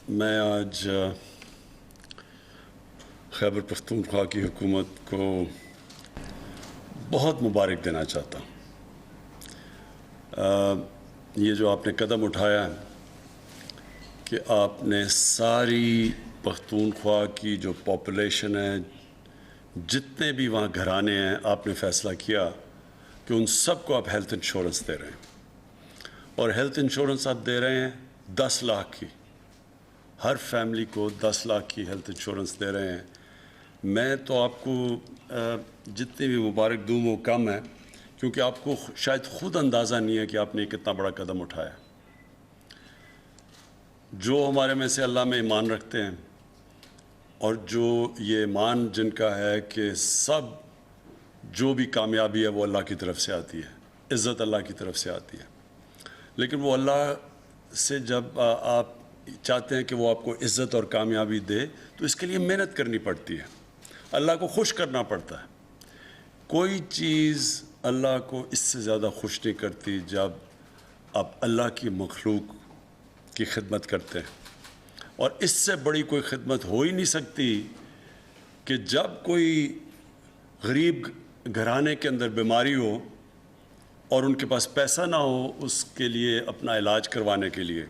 میں آج خیبر پختونخوا کی حکومت کو بہت مبارک دینا چاہتا ہوں۔ یہ جو آپ نے قدم اٹھایا کہ آپ نے ساری پختونخوا کی جو پاپولیشن ہے، جتنے بھی وہاں گھرانے ہیں، آپ نے فیصلہ کیا کہ ان سب کو آپ ہیلتھ انشورنس دے رہے ہیں، اور ہیلتھ انشورنس آپ دے رہے ہیں 10 لاکھ کی، ہر فیملی کو 10 لاکھ کی ہیلتھ انشورنس دے رہے ہیں۔ میں تو آپ کو جتنی بھی مبارک دوں وہ کم ہے، کیونکہ آپ کو شاید خود اندازہ نہیں ہے کہ آپ نے کتنا بڑا قدم اٹھایا۔ جو ہمارے میں سے اللہ میں ایمان رکھتے ہیں، اور جو یہ ایمان جن کا ہے کہ سب جو بھی کامیابی ہے وہ اللہ کی طرف سے آتی ہے، عزت اللہ کی طرف سے آتی ہے، لیکن وہ اللہ سے جب آپ چاہتے ہیں کہ وہ آپ کو عزت اور کامیابی دے تو اس کے لیے محنت کرنی پڑتی ہے، اللہ کو خوش کرنا پڑتا ہے۔ کوئی چیز اللہ کو اس سے زیادہ خوش نہیں کرتی جب آپ اللہ کی مخلوق کی خدمت کرتے ہیں، اور اس سے بڑی کوئی خدمت ہو ہی نہیں سکتی کہ جب کوئی غریب گھرانے کے اندر بیماری ہو اور ان کے پاس پیسہ نہ ہو اس کے لیے اپنا علاج کروانے کے لیے،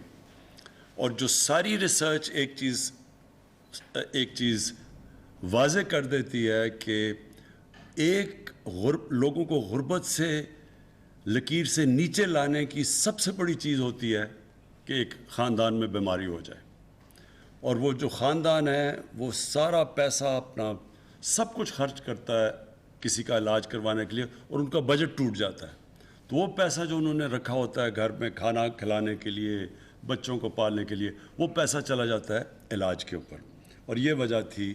اور جو ساری ریسرچ ایک چیز واضح کر دیتی ہے کہ لوگوں کو غربت سے لکیر سے نیچے لانے کی سب سے بڑی چیز ہوتی ہے کہ ایک خاندان میں بیماری ہو جائے، اور وہ جو خاندان ہے وہ سارا پیسہ اپنا سب کچھ خرچ کرتا ہے کسی کا علاج کروانے کے لیے، اور ان کا بجٹ ٹوٹ جاتا ہے، تو وہ پیسہ جو انہوں نے رکھا ہوتا ہے گھر میں کھانا کھلانے کے لیے، بچوں کو پالنے کے لیے، وہ پیسہ چلا جاتا ہے علاج کے اوپر۔ اور یہ وجہ تھی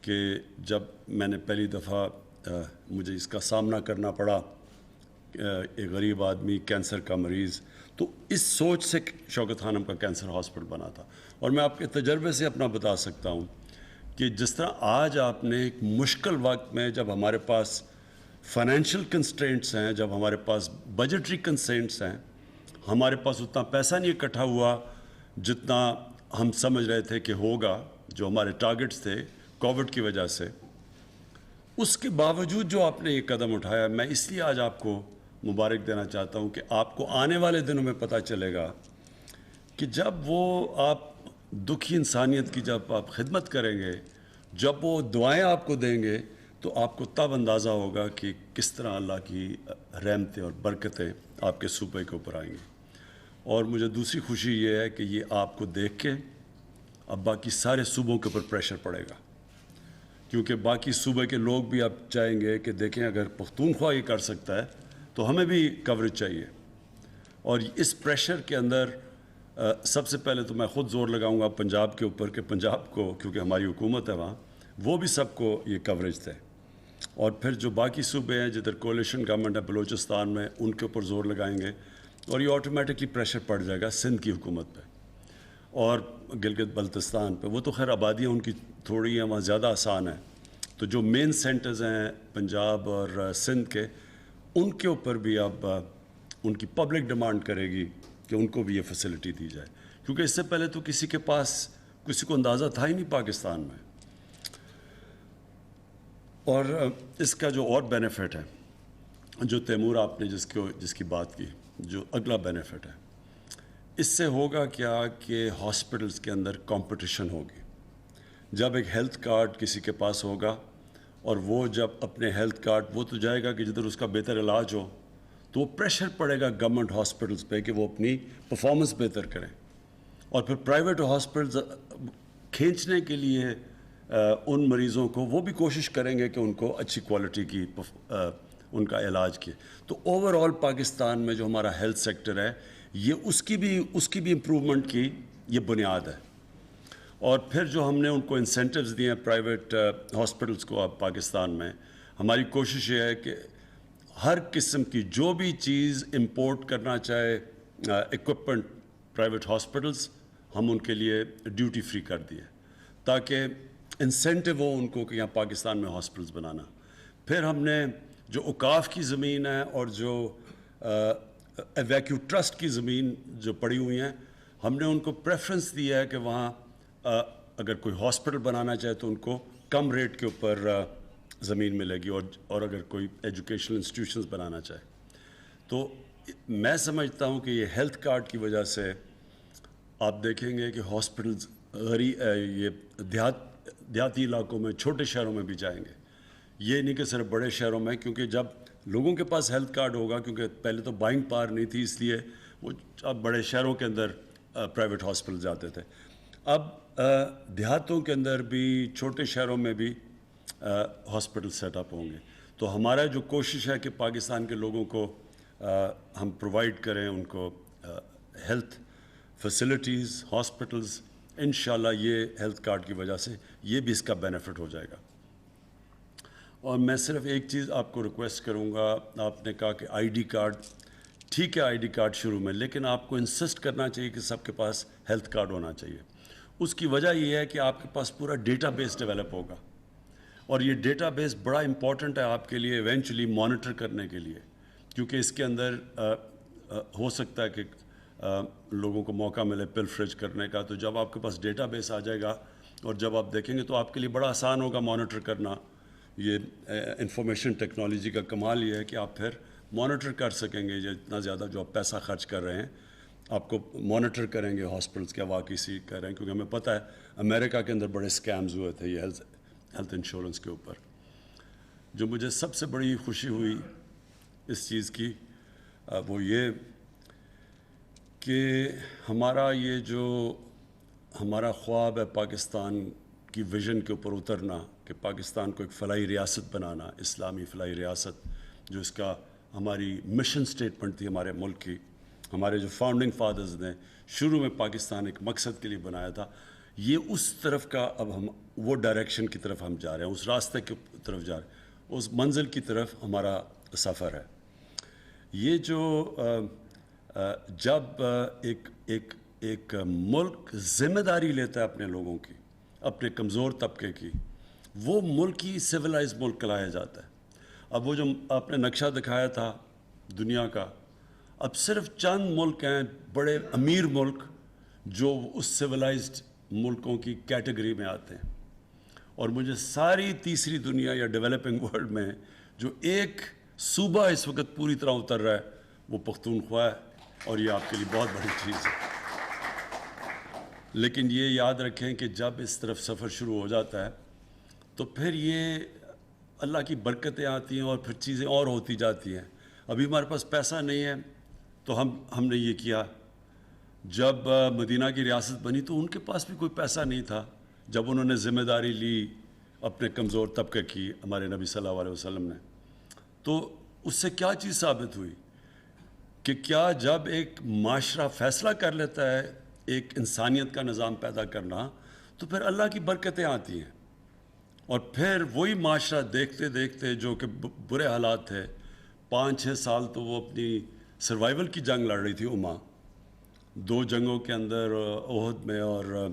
کہ جب میں نے پہلی دفعہ مجھے اس کا سامنا کرنا پڑا، ایک غریب آدمی کینسر کا مریض، تو اس سوچ سے شوکت خانم کا کینسر ہاسپٹل بنا تھا۔ اور میں آپ کے تجربے سے اپنا بتا سکتا ہوں کہ جس طرح آج آپ نے ایک مشکل وقت میں، جب ہمارے پاس فائنینشیل کنسٹرینٹس ہیں، جب ہمارے پاس بجٹری کنسٹرینٹس ہیں، ہمارے پاس اتنا پیسہ نہیں اکٹھا ہوا جتنا ہم سمجھ رہے تھے کہ ہوگا، جو ہمارے ٹارگٹس تھے کووڈ کی وجہ سے، اس کے باوجود جو آپ نے یہ قدم اٹھایا، میں اس لیے آج آپ کو مبارک دینا چاہتا ہوں کہ آپ کو آنے والے دنوں میں پتہ چلے گا کہ جب وہ آپ دکھی انسانیت کی جب آپ خدمت کریں گے، جب وہ دعائیں آپ کو دیں گے، تو آپ کو تب اندازہ ہوگا کہ کس طرح اللہ کی رحمتیں اور برکتیں آپ کے صوبے کے اوپر آئیں گی۔ اور مجھے دوسری خوشی یہ ہے کہ یہ آپ کو دیکھ کے اب باقی سارے صوبوں کے اوپر پریشر پڑے گا، کیونکہ باقی صوبے کے لوگ بھی اب چاہیں گے کہ دیکھیں اگر پختونخوا یہ کر سکتا ہے تو ہمیں بھی کوریج چاہیے۔ اور اس پریشر کے اندر سب سے پہلے تو میں خود زور لگاؤں گا پنجاب کے اوپر کہ پنجاب کو، کیونکہ ہماری حکومت ہے وہاں، وہ بھی سب کو یہ کوریج دے، اور پھر جو باقی صوبے ہیں جدھر کولیشن گورنمنٹ ہے بلوچستان میں، ان کے اوپر زور لگائیں گے، اور یہ آٹومیٹکلی پریشر پڑ جائے گا سندھ کی حکومت پہ اور گلگت بلتستان پہ۔ وہ تو خیر آبادیاں ان کی تھوڑی ہیں، وہاں زیادہ آسان ہے، تو جو مین سینٹرز ہیں پنجاب اور سندھ کے، ان کے اوپر بھی اب ان کی پبلک ڈیمانڈ کرے گی کہ ان کو بھی یہ فیسلٹی دی جائے، کیونکہ اس سے پہلے تو کسی کے پاس کسی کو اندازہ تھا ہی نہیں پاکستان میں۔ اور اس کا جو اور بینیفٹ ہے، جو تیمور آپ نے جس کی بات کی، جو اگلا بینیفٹ ہے، اس سے ہوگا کیا کہ ہاسپٹلس کے اندر کمپٹیشن ہوگی۔ جب ایک ہیلتھ کارڈ کسی کے پاس ہوگا، اور وہ جب اپنے ہیلتھ کارڈ، وہ تو جائے گا کہ جدھر اس کا بہتر علاج ہو، تو وہ پریشر پڑے گا گورنمنٹ ہاسپٹلس پہ کہ وہ اپنی پرفارمنس بہتر کریں، اور پھر پرائیویٹ ہاسپٹلز کھینچنے کے لیے ان مریضوں کو، وہ بھی کوشش کریں گے کہ ان کو اچھی کوالٹی کی ان کا علاج کیے۔ تو اوور آل پاکستان میں جو ہمارا ہیلتھ سیکٹر ہے، یہ اس کی بھی امپرومنٹ کی یہ بنیاد ہے۔ اور پھر جو ہم نے ان کو انسینٹیوز دیے ہیں پرائیویٹ ہاسپٹلس کو، اب پاکستان میں ہماری کوشش یہ ہے کہ ہر قسم کی جو بھی چیز امپورٹ کرنا چاہے ایکوپمنٹ پرائیویٹ ہاسپٹلس، ہم ان کے لیے ڈیوٹی فری کر دیے تاکہ انسینٹیو ہو ان کو کہ یہاں پاکستان میں ہاسپٹلس بنانا۔ پھر ہم نے جو اوقاف کی زمین ہے اور جو ویکیو ٹرسٹ کی زمین جو پڑی ہوئی ہیں، ہم نے ان کو پریفرنس دی ہے کہ وہاں اگر کوئی ہاسپٹل بنانا چاہے تو ان کو کم ریٹ کے اوپر زمین ملے گی، اور اگر کوئی ایجوکیشنل انسٹیٹیوشنز بنانا چاہے تو میں سمجھتا ہوں کہ یہ ہیلتھ کارڈ کی وجہ سے آپ دیکھیں گے کہ ہاسپٹلز یہ دیہاتی علاقوں میں، چھوٹے شہروں میں بھی جائیں گے. یہ نہیں کہ صرف بڑے شہروں میں، کیونکہ جب لوگوں کے پاس ہیلتھ کارڈ ہوگا، کیونکہ پہلے تو بائنگ پاور نہیں تھی، اس لیے وہ اب بڑے شہروں کے اندر پرائیویٹ ہاسپٹل جاتے تھے. اب دیہاتوں کے اندر بھی، چھوٹے شہروں میں بھی ہاسپٹل سیٹ اپ ہوں گے. تو ہمارا جو کوشش ہے کہ پاکستان کے لوگوں کو ہم پرووائڈ کریں ان کو ہیلتھ فیسلٹیز، ہاسپٹلز. انشاءاللہ یہ ہیلتھ کارڈ کی وجہ سے یہ بھی اس کا بینیفٹ ہو جائے گا. اور میں صرف ایک چیز آپ کو ریکویسٹ کروں گا. آپ نے کہا کہ آئی ڈی کارڈ، ٹھیک ہے آئی ڈی کارڈ شروع میں، لیکن آپ کو انسسٹ کرنا چاہیے کہ سب کے پاس ہیلتھ کارڈ ہونا چاہیے. اس کی وجہ یہ ہے کہ آپ کے پاس پورا ڈیٹا بیس ڈیولپ ہوگا، اور یہ ڈیٹا بیس بڑا امپورٹنٹ ہے آپ کے لیے ایونچولی مانیٹر کرنے کے لیے، کیونکہ اس کے اندر ہو سکتا ہے کہ لوگوں کو موقع ملے پلفریج کرنے کا. تو جب آپ کے پاس ڈیٹا بیس آ جائے گا اور جب آپ دیکھیں گے تو آپ کے لیے بڑا آسان ہوگا مانیٹر کرنا. یہ انفارمیشن ٹیکنالوجی کا کمال یہ ہے کہ آپ پھر مانیٹر کر سکیں گے. جتنا زیادہ جو آپ پیسہ خرچ کر رہے ہیں آپ کو مانیٹر کریں گے ہاسپٹلس کیا واقعی سی کر رہے ہیں، کیونکہ ہمیں پتہ ہے امریکہ کے اندر بڑے اسکیمز ہوئے تھے یہ ہیلتھ انشورنس کے اوپر. جو مجھے سب سے بڑی خوشی ہوئی اس چیز کی وہ یہ کہ ہمارا یہ جو ہمارا خواب ہے پاکستان کی ویژن کے اوپر اترنا، کہ پاکستان کو ایک فلاحی ریاست بنانا، اسلامی فلاحی ریاست، جو اس کا ہماری مشن سٹیٹمنٹ تھی ہمارے ملک کی. ہمارے جو فاؤنڈنگ فادرز نے شروع میں پاکستان ایک مقصد کے لیے بنایا تھا، یہ اس طرف کا اب ہم وہ ڈائریکشن کی طرف ہم جا رہے ہیں، اس راستے کی طرف جا رہے ہیں، اس منزل کی طرف ہمارا سفر ہے. یہ جو جب ایک ملک ذمہ داری لیتا ہے اپنے لوگوں کی، اپنے کمزور طبقے کی، وہ ملک ہی سویلائز ملک کہلایا جاتا ہے. اب وہ جو آپ نے نقشہ دکھایا تھا دنیا کا، اب صرف چند ملک ہیں بڑے امیر ملک جو اس سویلائزڈ ملکوں کی کیٹیگری میں آتے ہیں. اور مجھے ساری تیسری دنیا یا ڈیولپنگ ورلڈ میں جو ایک صوبہ اس وقت پوری طرح اتر رہا ہے وہ پختونخوا ہے، اور یہ آپ کے لیے بہت بڑی چیز ہے. لیکن یہ یاد رکھیں کہ جب اس طرف سفر شروع ہو جاتا ہے تو پھر یہ اللہ کی برکتیں آتی ہیں اور پھر چیزیں اور ہوتی جاتی ہیں. ابھی ہمارے پاس پیسہ نہیں ہے تو ہم نے یہ کیا. جب مدینہ کی ریاست بنی تو ان کے پاس بھی کوئی پیسہ نہیں تھا. جب انہوں نے ذمہ داری لی اپنے کمزور طبقے کی، ہمارے نبی صلی اللہ علیہ وسلم نے، تو اس سے کیا چیز ثابت ہوئی کہ کیا جب ایک معاشرہ فیصلہ کر لیتا ہے ایک انسانیت کا نظام پیدا کرنا تو پھر اللہ کی برکتیں آتی ہیں. اور پھر وہی معاشرہ دیکھتے دیکھتے جو کہ برے حالات تھے، 5-6 سال تو وہ اپنی سروائیول کی جنگ لڑ رہی تھی. 2 جنگوں کے اندر، احد میں اور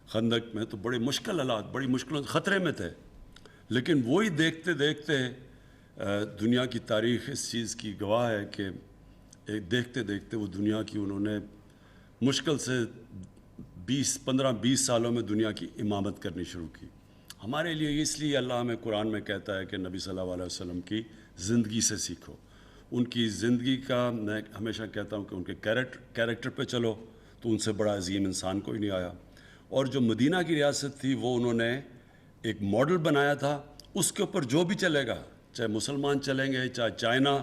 خندق میں، تو بڑے مشکل حالات، بڑی مشکلوں خطرے میں تھے. لیکن وہی دیکھتے دیکھتے دنیا کی تاریخ اس چیز کی گواہ ہے کہ دیکھتے دیکھتے وہ دنیا کی انہوں نے مشکل سے 15-20 سالوں میں دنیا کی امامت کرنی شروع کی. ہمارے لیے اس لیے اللہ ہمیں قرآن میں کہتا ہے کہ نبی صلی اللہ علیہ وسلم کی زندگی سے سیکھو. ان کی زندگی کا میں ہمیشہ کہتا ہوں کہ ان کے کیریکٹر پہ چلو تو ان سے بڑا عظیم انسان کوئی نہیں آیا. اور جو مدینہ کی ریاست تھی وہ انہوں نے ایک ماڈل بنایا تھا، اس کے اوپر جو بھی چلے گا، چاہے مسلمان چلیں گے چاہے چائنا،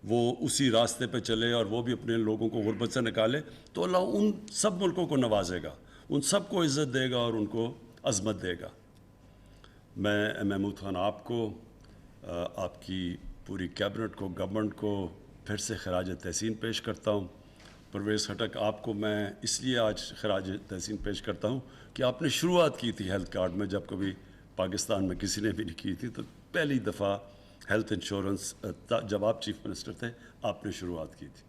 وہ اسی راستے پہ چلے اور وہ بھی اپنے لوگوں کو غربت سے نکالے، تو اللہ ان سب ملکوں کو نوازے گا، ان سب کو عزت دے گا اور ان کو عظمت دے گا. میں محمود خان آپ کو، آپ کی پوری کیبنٹ کو، گورنمنٹ کو پھر سے خراج تحسین پیش کرتا ہوں. پرویز خٹک آپ کو میں اس لیے آج خراج تحسین پیش کرتا ہوں کہ آپ نے شروعات کی تھی ہیلتھ کارڈ میں، جب کبھی پاکستان میں کسی نے بھی نہیں کی تھی. تو پہلی دفعہ ہیلتھ انشورنس جب آپ چیف منسٹر تھے آپ نے شروعات کی تھی.